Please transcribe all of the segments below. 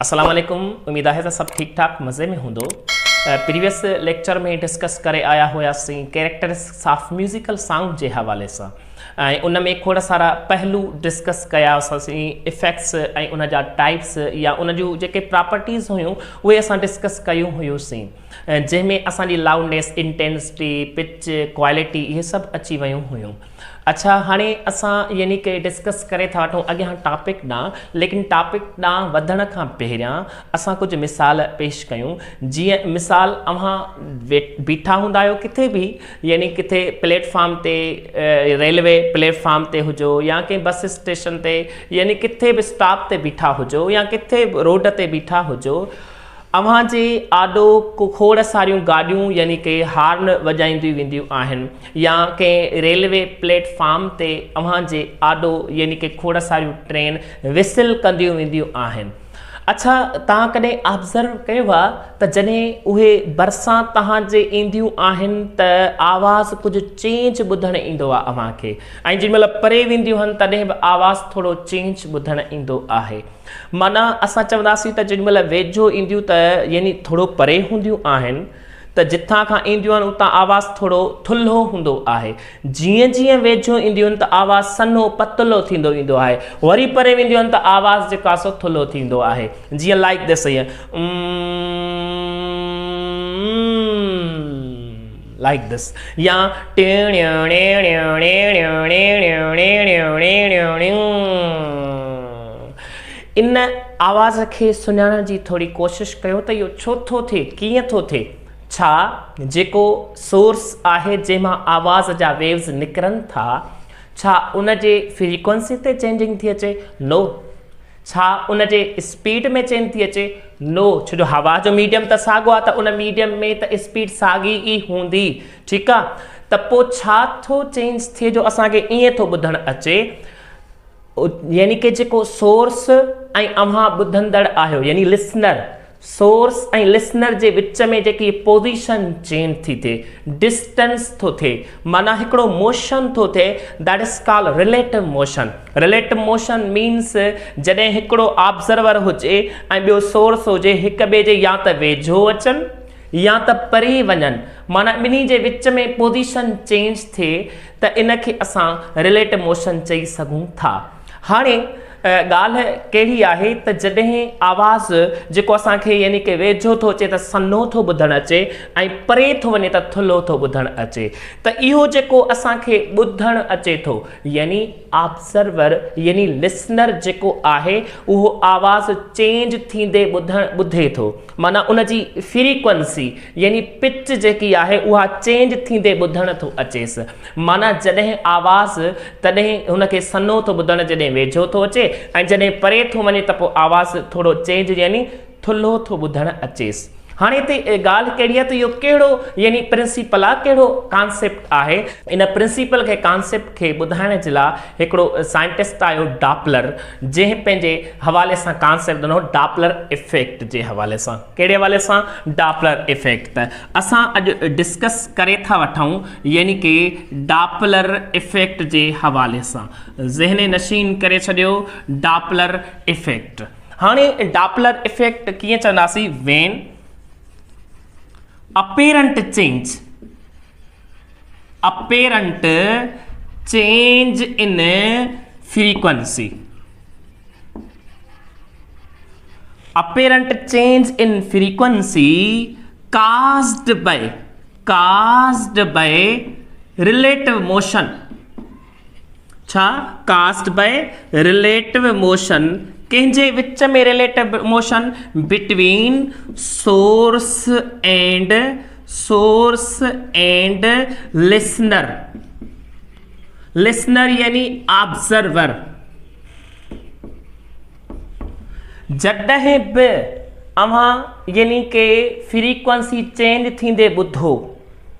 अस्सलाम वालेकुम। उम्मीद है सब ठीक ठाक मज़े में हूंदो। प्रीवियस लेक्चर में डिस्कस करे आया हुआसीं कैरेक्टरिस्टिक्स ऑफ म्यूज़िकल साउंड जे हवाले सां ऐं उन में खोड़ सारा पहलू डिस्कस कयासीं। इफेक्ट्स ऐं उन जा टाइप्स या उन जूं जेके प्रॉपर्टीज़ हुयूं उहे असां डिस्कस कयूं हुयूंसीं, जंहिंमें असांजी लाउडनेस, इंटेंसिटी, पिच, क्वालिटी इहे सभु अची वियूं हुयूं। अच्छा, हाणे असां यानी कि डिस्कस करे था वठूं अॻियां टॉपिक ॾांहुं, लेकिन टॉपिक ॾांहुं वधण खां पहिरियां असां कुझु मिसाल पेश कयूं। जीअं मिसाल अव्हां बीठा हूंदा आहियो किथे बि, यानी किथे प्लेटफॉर्म ते, रेलवे प्लेटफॉर्म ते हुजो या कंहिं बस स्टेशन ते, यानी किथे बि स्टॉप ते बीठा हुजो या किथे बि रोड ते बीठा हुजो, अव्हां जे आॾो खोड़ सारियूं गाॾियूं यानी कि हार्न वॼाईंदियूं वेंदियूं आहिनि या कंहिं रेलवे प्लेटफॉर्म ते अव्हां जे आॾो यानी कि खोड़ सारियूं ट्रेन विसिल कंदियूं वेंदियूं आहिनि। अच्छा, तव्हां कॾहिं ऑब्ज़र्व कयो आहे त जॾहिं उहे भरिसां तव्हांजे ईंदियूं आहिनि त आवाज़ु कुझु चेंज ॿुधणु ईंदो आहे अव्हांखे, ऐं जेॾी महिल परे वेंदियूं आहिनि तॾहिं बि आवाज़ु थोरो चेंज ॿुधणु ईंदो आहे। माना असां चवंदासीं त जेॾी महिल वेझो ईंदियूं त यानी थोरो परे हूंदियूं आहिनि त जिथां खां ईंदियूं आहिनि उतां आवाज़ु थोरो थुल्हो हूंदो आहे। जीअं जीअं वेझो ईंदियूं आहिनि त आवाज़ु सन्हो पतलो थींदो ईंदो आहे, वरी परे वेंदियूं आहिनि त आवाज़ु जेको आहे सो थुल्हो थींदो आहे। जीअं लाइक दिस, लाइक दिस, या इन आवाज़ खे सुञाणण जी थोरी कोशिशि कयो त इहो छो थो थिए, कीअं थो थिए। छा जेको सोर्स आहे जंहिंमां आवाज़ जा वेव्स निकिरनि था, छा उन जे फ्रीक्वेंसी ते चेंजिंग थी अचे? नो। छा उन जे स्पीड में चेंज थी अचे? नो। छो जो हवा जो मीडियम त साॻियो आहे त उन मीडियम में त स्पीड साॻी ई हूंदी, ठीकु आहे। त पोइ छा थो चेंज थिए जो असांखे ईअं थो ॿुधणु अचे, यानी कि जेको सोर्स ऐं अव्हां ॿुधंदड़ आहियो यानी लिसनर, सोर्स ऐं लिसनर जे विच में जेकी पोज़ीशन चेंज थी थिए, डिस्टेंस थो थिए, माना हिकिड़ो मोशन थो थिए, that is called relative motion. Relative motion means जॾहिं हिकिड़ो ऑब्ज़र्वर हुजे ऐं ॿियो सोर्स हुजे, हिक ॿिए जे या त वेझो अचनि या त परे वञनि, माना ॿिन्ही जे विच में पोज़ीशन चेंज थिए त इनखे असां रिलेटिव मोशन चई सघूं था। हाणे ॻाल्हि कहिड़ी आहे त जॾहिं आवाज़ु जेको असांखे यानी कि वेझो थो अचे त सन्हो थो ॿुधणु अचे ऐं परे थो वञे त थुल्हो थो ॿुधणु अचे, त इहो जेको असांखे ॿुधणु अचे थो यानी ऑब्ज़र्वर यानी लिसनर जेको आहे उहो आवाज़ु चेंज थींदे ॿुधे थो, माना उन जी फ्रीक्वेंसी यानी पिच जेकी आहे उहा चेंज थींदे ॿुधणु थो अचेसि। माना जॾहिं आवाज़ु तॾहिं हुनखे सन्हो थो ॿुधणु जॾहिं वेझो थो अचे ऐं जॾहिं परे थो वञे त पोइ आवाज़ु थोरो चेंज यानी थुल्हो थो ॿुधणु अचेसि। हाणे हिते ॻाल्हि कहिड़ी आहे त इहो कहिड़ो यानी प्रिंसिपल आहे, कहिड़ो कॉन्सेप्ट आहे। इन प्रिंसिपल खे कॉन्सेप्ट खे ॿुधाइण जे लाइ हिकिड़ो साइंटिस्ट आयो डॉपलर, जंहिं पंहिंजे हवाले सां कॉन्सेप्ट ॾिनो डॉपलर इफेक्ट जे हवाले सां। कहिड़े हवाले सां? Doppler effect. त असां अॼु डिस्कस करे था वठूं यानी कि डॉपलर इफेक्ट जे हवाले सां। ज़हन नशीन करे छॾियो डॉपलर इफेक्ट। हाणे डॉपलर इफेक्ट कीअं चवंदासीं? वेन apparent change in frequency, apparent change in frequency caused by relative motion। छा? caused by relative motion, कंहिंजे विच में relative motion between source and listener. Listener यानी ऑब्ज़र्वर। जॾहिं बि अव्हां यानी कि फ्रीक्वेंसी चेंज थींदे ॿुधो,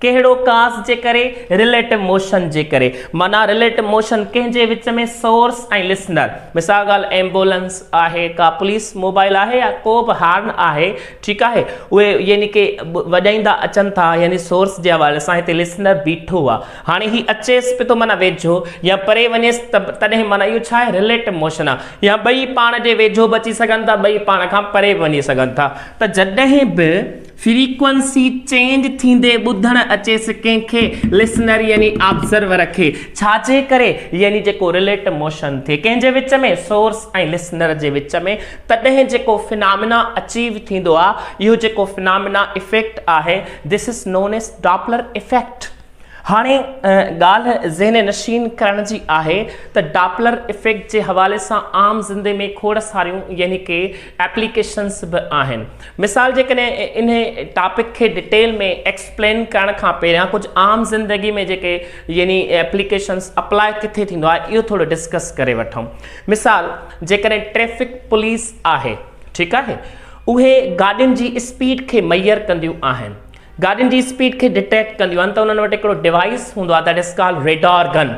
कहिड़ो काज़ जे करे रिलेटिव मोशन जे करे माना रिलेटिव मोशन कंहिंजे विच में सोर्स ऐं लिसनर मिसाल ॻाल्हि एम्बुलेंस आहे का पुलिस मोबाइल आहे या को बि हार्न आहे ठीकु आहे उहे यानी कि वॼाईंदा अचनि था यानी सोर्स जे हवाले सां हिते लिसनर बीठो आहे हाणे ही अचेसि पियो थो माना वेझो या परे वञेसि तॾहिं माना इहो छा आहे रिलेटिव मोशन आहे या ॿई पाण जे वेझो बि अची सघनि था ॿई पाण खां परे बि वञी सघनि था त जॾहिं बि फ्रीक्वेंसी चेंज थींदे ॿुधण अचेसि कंहिंखे लिसनर यानी ऑब्जर्वर खे छाजे करे यानी जेको रिलेटिव मोशन थिए कंहिंजे विच में सोर्स ऐं लिसनर जे विच में तॾहिं जेको फिनॉमिना अचीव थींदो आहे इहो जेको फिनॉमिना इफेक्ट आहे this is known as Doppler effect हाणे ॻाल्हि ज़हन नशीन करण जी आहे त डॉपलर इफेक्ट जे हवाले सां आम ज़िंदगी में खोड़ सारियूं यानी कि एप्लीकेशन्स बि आहिनि मिसाल जेकॾहिं इन टॉपिक खे डिटेल में एक्सप्लेन करण खां पहिरियां कुझु आम ज़िंदगी में जेके यानी एप्लीकेशन्स अप्लाई किथे थींदो आहे इहो थोरो डिस्कस करे वठूं मिसाल जेकॾहिं ट्रैफिक पुलिस आहे ठीकु आहे उहे गाॾियुनि जी स्पीड खे मैयर कंदियूं आहिनि गाॾियुनि जी स्पीड खे डिटेक्ट कंदियूं आहिनि त उन्हनि वटि हिकिड़ो डिवाइस हूंदो आहे that is called radar gun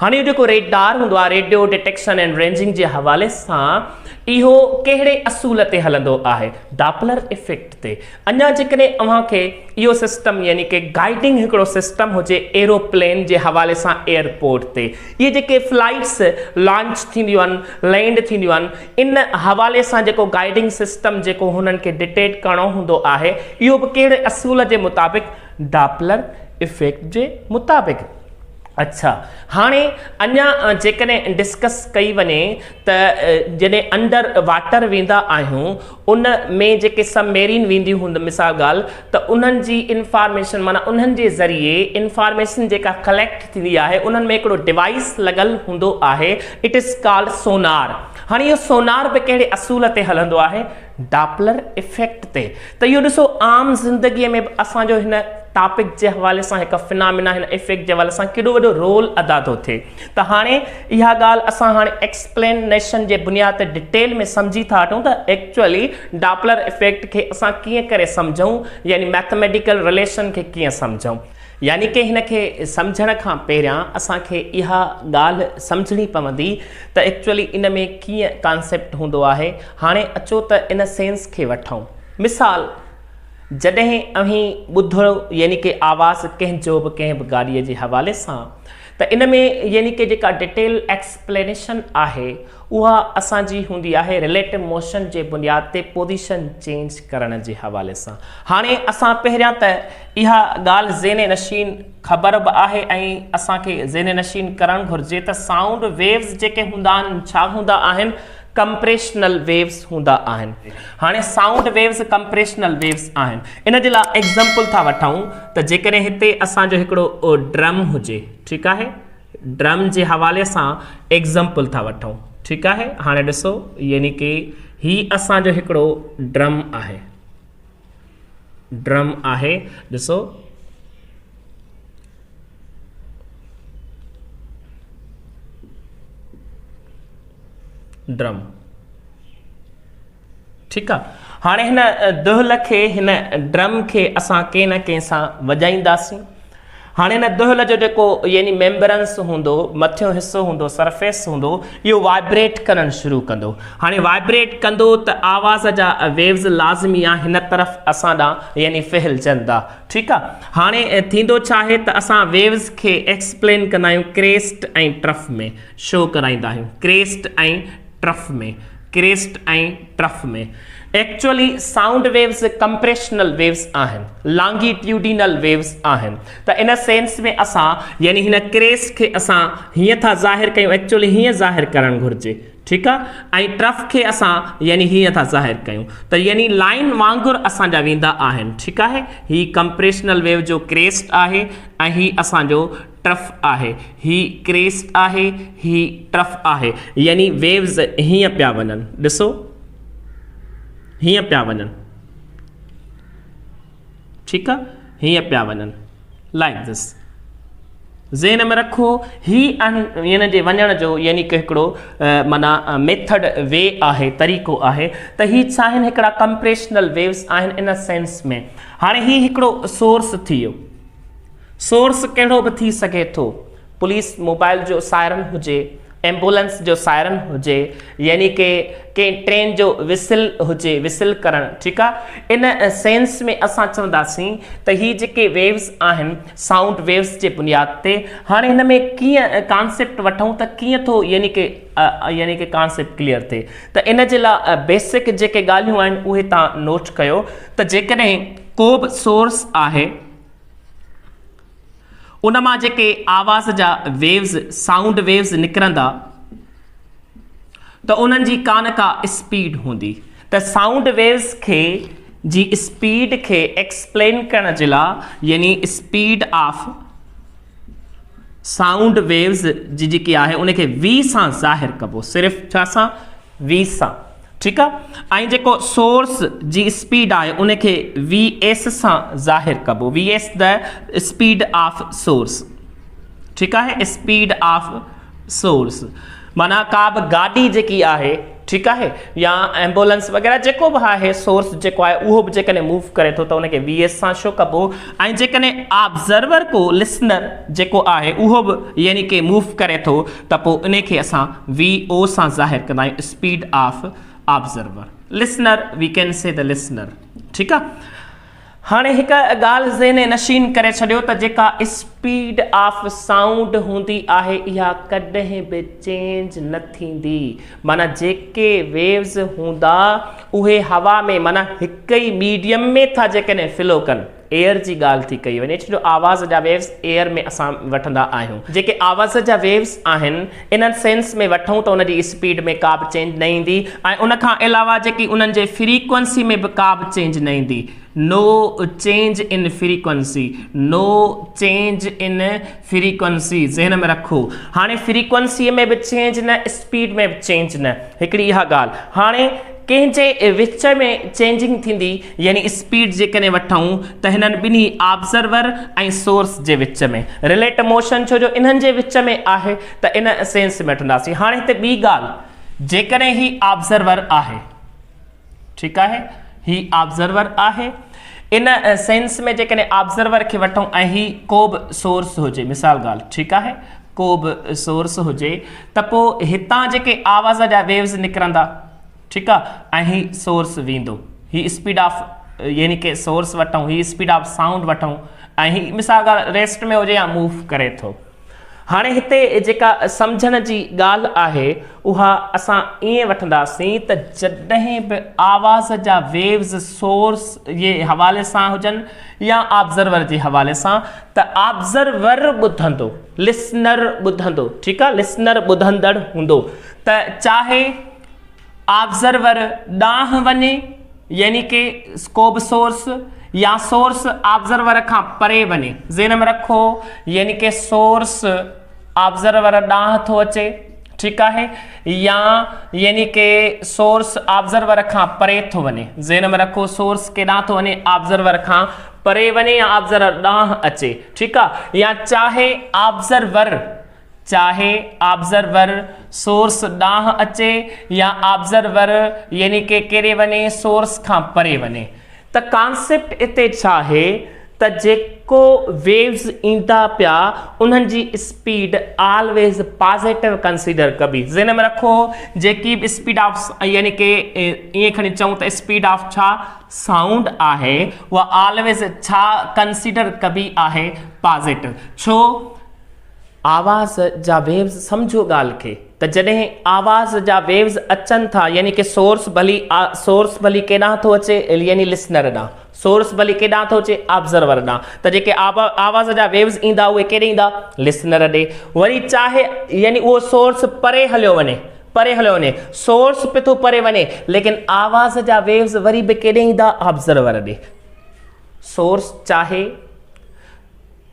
हाणे इहो जेको रेडार हूंदो आहे रेडियो डिटेक्शन एंड रेंजिंग जे हवाले सां इहो कहिड़े असूल ते हलंदो आहे डॉपलर इफेक्ट ते अञा जेकॾहिं अव्हांखे इहो सिस्टम यानी कि गाइडिंग हिकिड़ो सिस्टम हुजे एरोप्लेन जे हवाले सां एयरपोर्ट ते इहे जेके फ्लाइट्स लॉन्च थींदियूं आहिनि लैंड थींदियूं आहिनि इन हवाले सां जेको गाइडिंग सिस्टम जेको हुननि खे डिटेक्ट करणो हूंदो आहे इहो बि कहिड़े असूल जे मुताबिक़ डॉपलर इफेक्ट जे मुताबिक़ अच्छा हाणे अञा जेकॾहिं डिस्कस कई वञे त जॾहिं अंडर वाटर वेंदा आहियूं उन में जेके सबमेरीन वेंदियूं हूंदियूं मिसाल ॻाल्हि त उन्हनि जी इंफॉर्मेशन माना उन्हनि जे ज़रिए इंफॉर्मेशन जेका कलेक्ट थींदी आहे उन्हनि में हिकिड़ो डिवाइस लॻल हूंदो आहे इट इज़ कॉल्ड सोनार हाणे इहो सोनार बि कहिड़े असूल ते हलंदो आहे डॉपलर इफेक्ट ते त इहो ॾिसो आम ज़िंदगीअ में असांजो हिन टॉपिक जे हवाले सां हिकु फिनॉमिना हिन इफेक्ट जे हवाले सां केॾो वॾो रोल अदा थो थिए त हाणे इहा ॻाल्हि असां हाणे एक्सप्लेनेशन जे बुनियाद ते डिटेल में सम्झी था वठूं त एक्चुअली डॉपलर इफेक्ट खे असां कीअं करे सम्झूं यानी मैथमेटिकल रिलेशन खे कीअं सम्झूं यानी कि हिन खे सम्झण खां पहिरियां असांखे इहा ॻाल्हि सम्झणी पवंदी त एक्चुअली इन में कीअं कॉन्सेप्ट हूंदो आहे हाणे अचो त इन सेंस खे वठूं मिसाल जॾहिं अहीं ॿुधो यानी कि आवाज़ कंहिंजो बि कंहिं बि गाॾीअ जे हवाले सां त इन में यानी कि जेका डिटेल एक्सप्लेनेशन आहे उहा असांजी हूंदी आहे रिलेटिव मोशन जे बुनियाद ते पोज़ीशन चेंज करण जे हवाले सां हाणे असां पहिरियां त इहा ॻाल्हि ज़हन नशीन ख़बर बि आहे ऐं असांखे ज़हन नशीन करणु घुरिजे त साउंड वेव्स जेके हूंदा आहिनि छा हूंदा आहिनि कंप्रेशनल वेव्स हूंदा आहिनि हाणे साउंड वेव्स कंप्रेशनल वेव्स आहिनि इन जे लाइ एग्ज़ाम्पल था वठूं त जेकॾहिं हिते असांजो हिकिड़ो ड्रम हुजे ठीकु आहे ड्रम जे हवाले सां एग्ज़ाम्पल था वठूं ठीकु आहे हाणे ॾिसो यानी कि ही असांजो हिकिड़ो ड्रम आहे ॾिसो ड्रम ठीकु आहे हाणे हिन दुहिल खे हिन ड्रम खे असां कंहिं न कंहिं सां वॼाईंदासीं हाणे हिन दुहिल जो जेको यानी मेम्बरेंस हूंदो मथियों हिसो हूंदो सरफेस हूंदो इहो वाइब्रेट करणु शुरू कंदो हाणे वाइब्रेट कंदो त आवाज़ जा वेव्स लाज़मी आहे हिन तरफ़ असां ॾांहुं यानी फहिलजंदा ठीकु आहे हाणे थींदो छा आहे त असां वेव्स खे एक्सप्लेन कंदा आहियूं क्रेस्ट ऐं ट्रफ में शो कराईंदा आहियूं क्रेस्ट ऐं ट्रफ में actually sound waves compressional waves आहिनि लॉन्गिट्यूडिनल वेव्स आहिनि त इन सेंस में असां यानी हिन क्रेस्ट खे असां हीअं था ज़ाहिर कयूं एक्चुअली हीअं ज़ाहिर करणु घुरिजे ठीकु आहे ऐं ट्रफ खे असां यानी हीअं था ज़ाहिर कयूं त यानी लाइन वांगुरु असांजा वेंदा आहिनि ठीकु आहे ही कंप्रेशनल वेव जो क्रेस्ट आहे ऐं ही असांजो ट्रफ आहे ही क्रेस्ट आहे ही ट्रफ आहे यानी वेव्स हीअं पिया वञनि ॾिसो हीअं पिया वञनि ठीकु आहे हीअं पिया वञनि लाइक दिस ज़हन में रखो ही हिन जे वञण जो यानी कि हिकिड़ो माना मेथड वे आहे तरीक़ो आहे त ही छा आहिनि हिकिड़ा कंप्रेशनल वेव्स आहिनि इन सेंस में हाणे ही हिकिड़ो सोर्स थी वियो सोर्स कहिड़ो बि थी सघे थो, पुलिस मोबाइल जो सायरन हुजे, एम्बुलेंस जो सायरन हुजे, यानी के ट्रेन जो विसिल हुजे, विसिल करण, ठीकु आहे। इन सेंस में असां चवंदासीं त ही जेके वेव्स आहिनि साउंड वेव्स जे बुनियाद ते, हाणे हिन में कीअं कॉन्सेप्ट वठूं त कीअं थो यानी के कॉन्सेप्ट क्लियर थिए, त इन जे लाइ बेसिक जेके ॻाल्हियूं आहिनि उहे तव्हां नोट कयो त जेकॾहिं को बि सोर्स आहे उन मां जेके आवाज़ जा वेव्स साउंड वेव्स निकिरंदा त उन्हनि जी का न का स्पीड हूंदी। त साउंड वेव्स खे जी स्पीड खे एक्सप्लेन करण जे लाइ यानी स्पीड ऑफ साउंड वेव्स जी जेकी आहे उनखे v सां ज़ाहिर कबो, सिर्फ़ु छा सां v सां, ठीकु आहे। ऐं जेको सोर्स जी स्पीड आहे उनखे vs सां ज़ाहिर कबो, vs the speed of source, ठीकु आहे, स्पीड ऑफ सोर्स। माना का बि गाॾी जेकी आहे, ठीकु आहे, या एम्बुलेंस वग़ैरह जेको बि आहे सोर्स जेको आहे उहो बि जेकॾहिं मूव करे थो त उनखे vs सां छो कबो। ऐं जेकॾहिं ऑब्ज़र्वर को लिसनर जेको आहे उहो बि यानी कि मूव करे थो त पोइ उनखे असां vo सां ज़ाहिर कंदा आहियूं, speed of observer, listener we can say the listener, ठीकु आहे। हाणे हिकु ॻाल्हि ज़हन नशीन करे छॾियो त जेका स्पीड ऑफ साउंड हूंदी आहे इहा कॾहिं बि चेंज न थींदी। माना जेके वेव्स हूंदा उहे हवा में माना हिकु ई मीडियम में था जेकॾहिं फ्लो कनि, एयर जी ॻाल्हि थी कई वञे, छो आवाज़ जा वेव्स एयर में असां वठंदा आहियूं। जेके आवाज़ जा वेव्स आहिनि इन सेंस में वठूं त उनजी स्पीड में का बि चेंज न ईंदी, ऐं उनखां अलावा जेकी उन्हनि जे फ्रीक्वेंसी में बि का बि चेंज न ईंदी। No change in frequency, no change in frequency, ज़हन में रखो। हाणे फ्रीक्वेंसीअ में बि चेंज न, स्पीड में बि चेंज न, हिकिड़ी इहा ॻाल्हि। हाणे कंहिंजे विच में चेंजिंग थींदी यानी स्पीड जेकॾहिं वठूं त हिननि ॿिन्ही ऑब्ज़र्वर ऐं सोर्स जे विच में रिलेट मोशन, छो जो इन्हनि जे विच में आहे त इन सेंस में वठंदासीं। हाणे हिते ॿी ॻाल्हि, जेकॾहिं ही ऑब्ज़र्वर आहे, ठीकु आहे, ही ऑब्ज़र्वर आहे, इन सेंस में जेकॾहिं ऑब्ज़र्वर खे वठूं ऐं ही को बि सोर्स हुजे, मिसाल ॻाल्हि, ठीकु आहे, को बि सोर्स हुजे त पोइ हितां जेके आवाज़ जा वेव्स निकिरंदा, ठीकु आहे, ऐं ही सोर्स वेंदो, ही स्पीड ऑफ यानी कि सोर्स वठूं, ही स्पीड ऑफ साउंड वठूं, ऐं ही मिसाल ॻाल्हि रेस्ट में हुजे या मूव करे थो। हाणे हिते जेका सम्झण जी ॻाल्हि आहे उहा असां ईअं वठंदासीं त जॾहिं बि आवाज़ जा वेव्स सोर्स जे हवाले सां हुजनि या ऑब्ज़र्वर जे हवाले सां, त ऑब्ज़र्वर ॿुधंदो, लिसनर ॿुधंदो, ठीकु आहे, लिसनर ॿुधंदड़ हूंदो। त चाहे ऑब्ज़र्वर ॾांहुं वञे यानी कि को बि सोर्स, या सोर्स ऑब्ज़र्वर खां परे वञे, ज़हन में रखो, यानी कि सोर्स ऑब्ज़र्वर ॾांहुं थो अचे, ठीकु आहे, या यानी कि सोर्स ऑब्ज़र्वर खां परे थो वञे, ज़हन में रखो, सोर्स केॾांहुं थो वञे, ऑब्ज़र्वर खां परे वञे या ऑब्ज़र्वर ॾांहुं अचे, ठीकु आहे। या चाहे ऑब्ज़र्वर सोर्स ॾांहुं अचे या ऑब्ज़र्वर यानी कि केरे वञे, सोर्स खां परे वञे। त कॉन्सेप्ट इते छा आहे त जेको वेव्स ईंदा पिया उन्हनि जी स्पीड ऑलवेज पॉजिटिव कंसीडर कबी, ज़हन में रखो, जेकी बि स्पीड ऑफ यानी कि ईअं खणी चऊं त स्पीड ऑफ छा साउंड आहे उहा ऑलवेज छा कंसीडर कबी आहे, पॉजिटिव। छो आवाज़ जा वेव्स, सम्झो ॻाल्हि खे, त जॾहिं आवाज़ जा वेव्स अचनि था यानी कि सोर्स भली केॾांहुं थो अचे यानी लिसनर ॾांहुं, सोर्स भली केॾांहुं थो अचे ऑब्ज़र्वर ॾांहुं, त जेके आवाज़ जा वेव्स ईंदा उहे केॾे ईंदा, लिसनर ॾे। वरी चाहे यानी उहो सोर्स परे हलियो वञे, सोर्स पे थो परे वञे, लेकिन आवाज़ जा वेव्स वरी बि केॾे ईंदा, ऑब्ज़र्वर ॾे। सोर्स चाहे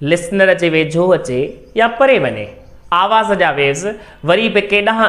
लिसनर जे वेझो अचे या परे वञे, आवाज़ जा वेव्स वरी बि केॾांहुं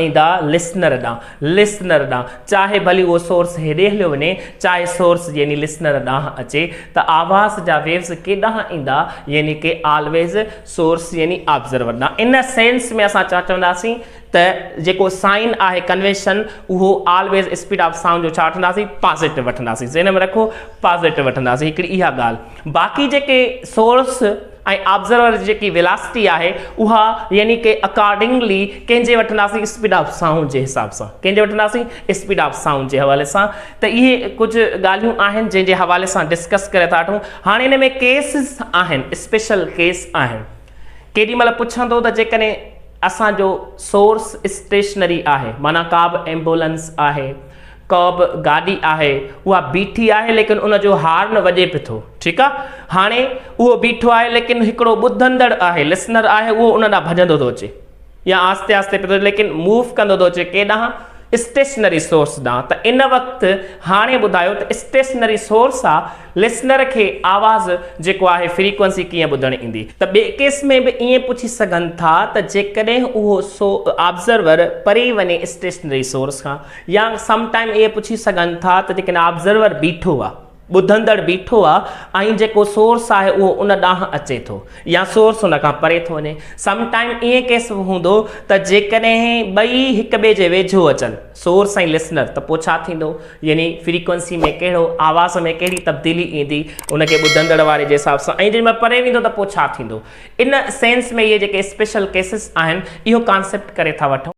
ईंदा लिसनर ॾांहुं चाहे भली उहो सोर्स हेॾे हलियो वञे चाहे सोर्स यानी लिसनर ॾांहुं अचे त आवाज़ जा वेव्स केॾांहुं ईंदा यानी कि ऑलवेज़ सोर्स यानी ऑब्ज़र्वर ॾांहुं। इन सेंस में असां छा चवंदासीं त जेको साइन आहे कन्वेंशन उहो ऑलवेज़ स्पीड ऑफ साउंड जो छा वठंदासीं पॉजिटिव वठंदासीं। ज़हन में रखो पॉजिटिव वठंदासीं हिकिड़ी इहा ॻाल्हि। बाक़ी जेके सोर्स ऐं ऑब्ज़र्वर जी जेकी वेलासिटी आहे उहा यानी कि अकॉर्डिंगली कंहिंजे वठंदासीं स्पीड ऑफ साउंड जे हिसाब सां, कंहिंजे वठंदासीं स्पीड ऑफ साउंड जे हवाले सां। त इहे कुझु ॻाल्हियूं आहिनि जंहिंजे हवाले सां डिस्कस करे था वठूं। हाणे हिन में केसिस आहिनि, स्पेशल केस आहिनि। केॾी महिल पुछंदो त जेकॾहिं असांजो सोर्स स्टेशनरी आहे, माना का बि एम्बुलेंस आहे, का बि गाॾी आहे, उहा बीठी आहे लेकिन उनजो हार्न वॼे पियो थो, ठीकु आहे। हाणे उहो बीठो आहे लेकिन हिकिड़ो ॿुधंदड़ आहे, लिसनर आहे, उहो उन ॾांहुं भॼंदो थो अचे या आस्ते आस्ते पियो थो लेकिन मूव कंदो थो अचे केॾांहुं स्टेशनरी सोर्स ॾांहुं। त इन वक़्तु हाणे ॿुधायो त स्टेशनरी सोर्स आहे, लिसनर खे आवाज़ जेको आहे फ्रीक्वेंसी कीअं ॿुधण ईंदी। त ॿिए केस में बि ईअं पुछी सघनि था त जेकॾहिं उहो ऑब्ज़र्वर परे वञे स्टेशनरी सोर्स खां, या समटाइम इहे पुछी सघनि था त जेकॾहिं ऑब्ज़र्वर बीठो आहे, ॿुधंदड़ बीठो आहे ऐं जेको सोर्स आहे उहो उन ॾांहुं अचे थो या सोर्स उन खां परे थो वञे। समटाइम ईअं केस हूंदो त जेकॾहिं ॿई हिक ॿिए जे वेझो अचनि, सोर्स ऐं लिसनर, त पोइ छा थींदो यानी फ्रीक्वेंसी में कहिड़ो, आवाज़ में कहिड़ी तब्दीली ईंदी उनखे ॿुधंदड़ वारे जे हिसाब सां। ऐं जंहिं महिल परे वेंदो त पोइ छा थींदो। इन सेंस में इहे जेके स्पेशल केसिस आहिनि इहो कॉन्सेप्ट करे था वठूं।